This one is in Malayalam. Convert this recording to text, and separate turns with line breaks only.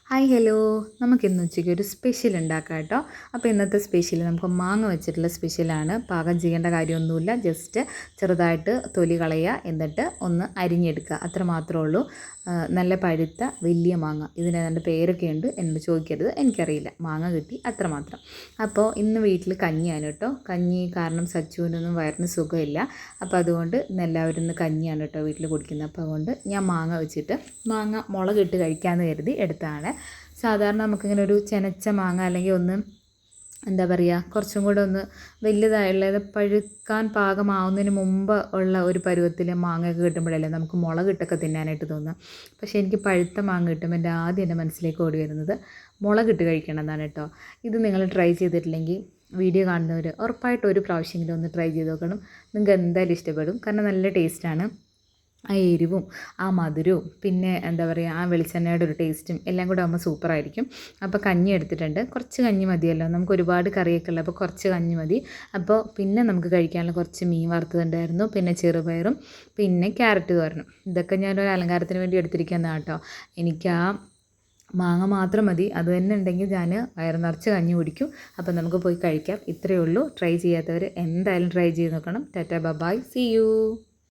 ഹായ് ഹലോ, നമുക്കിന്ന് ഉച്ചയ്ക്ക് ഒരു സ്പെഷ്യൽ ഉണ്ടാക്കാം കേട്ടോ. അപ്പോൾ ഇന്നത്തെ സ്പെഷ്യൽ നമുക്ക് മാങ്ങ വെച്ചിട്ടുള്ള സ്പെഷ്യലാണ്. പാകം ചെയ്യേണ്ട കാര്യമൊന്നുമില്ല, ജസ്റ്റ് ചെറുതായിട്ട് തൊലി കളയുക, എന്നിട്ട് ഒന്ന് അരിഞ്ഞെടുക്കുക, അത്ര മാത്രമേ ഉള്ളൂ. നല്ല പഴുത്ത വലിയ മാങ്ങ, ഇതിന് അതിൻ്റെ പേരൊക്കെ ഉണ്ട്, എന്നോട് ചോദിക്കരുത്, എനിക്കറിയില്ല. മാങ്ങ കിട്ടി, അത്രമാത്രം. അപ്പോൾ ഇന്ന് വീട്ടിൽ കഞ്ഞിയാണ് കേട്ടോ. കഞ്ഞി കാരണം സച്ചുവിനൊന്നും വയറിന് സുഖമില്ല, അപ്പോൾ അതുകൊണ്ട് ഇന്ന് എല്ലാവരും ഇന്ന് കഞ്ഞിയാണ് കേട്ടോ വീട്ടിൽ കുടിക്കുന്നത്. അപ്പോൾ അതുകൊണ്ട് ഞാൻ മാങ്ങ വെച്ചിട്ട് മാങ്ങ മുളകിട്ട് കഴിക്കാമെന്ന് കരുതി എടുത്താണ്. സാധാരണ നമുക്കിങ്ങനെ ഒരു ചെനച്ച മാങ്ങ അല്ലെങ്കിൽ ഒന്ന് എന്താ പറയുക, കുറച്ചും കൂടെ ഒന്ന് വലുതായുള്ളത് പഴുക്കാൻ പാകമാവുന്നതിന് മുമ്പ് ഉള്ള ഒരു പരുവത്തിൽ മാങ്ങയൊക്കെ കിട്ടുമ്പോഴല്ലേ നമുക്ക് മുളകിട്ടൊക്കെ തിന്നാനായിട്ട് തോന്നുക. പക്ഷേ എനിക്ക് പഴുത്ത മാങ്ങ കിട്ടുമ്പോൾ എൻ്റെ ആദ്യം എൻ്റെ മനസ്സിലേക്ക് ഓടി വരുന്നത് മുളകിട്ട് കഴിക്കണം എന്നാണ് കേട്ടോ. ഇത് നിങ്ങൾ ട്രൈ ചെയ്തിട്ടില്ലെങ്കിൽ വീഡിയോ കാണുന്നവർ ഉറപ്പായിട്ടും ഒരു പ്രാവശ്യമെങ്കിലും ഒന്ന് ട്രൈ ചെയ്ത് നോക്കണം. നിങ്ങൾക്ക് എന്തായാലും ഇഷ്ടപ്പെടും, കാരണം നല്ല ടേസ്റ്റാണ്. ആ എരിവും ആ മധുരവും പിന്നെ എന്താ പറയുക, ആ വെളിച്ചെണ്ണയുടെ ഒരു ടേസ്റ്റും എല്ലാം കൂടെ ആകുമ്പോൾ സൂപ്പറായിരിക്കും. അപ്പോൾ കഞ്ഞി എടുത്തിട്ടുണ്ട്, കുറച്ച് കഞ്ഞി മതിയല്ലോ, നമുക്ക് ഒരുപാട് കറിയൊക്കെ ഉള്ളത്, അപ്പോൾ കുറച്ച് കഞ്ഞി മതി. അപ്പോൾ പിന്നെ നമുക്ക് കഴിക്കാനുള്ള കുറച്ച് മീൻ വറുത്തതുണ്ടായിരുന്നു, പിന്നെ ചെറുപയറും പിന്നെ ക്യാരറ്റ് തോരനും. ഇതൊക്കെ ഞാനൊരു അലങ്കാരത്തിന് വേണ്ടി എടുത്തിരിക്കുന്നതാണ് കേട്ടോ. എനിക്ക് ആ മാങ്ങ മാത്രം മതി, അത് തന്നെ ഉണ്ടെങ്കിൽ ഞാൻ വയറ് നിറച്ച് കഞ്ഞി കുടിക്കും. അപ്പോൾ നമുക്ക് പോയി കഴിക്കാം. ഇത്രയേ ഉള്ളൂ. ട്രൈ ചെയ്യാത്തവർ എന്തായാലും ട്രൈ ചെയ്ത് നോക്കണം. Tata bye, see U.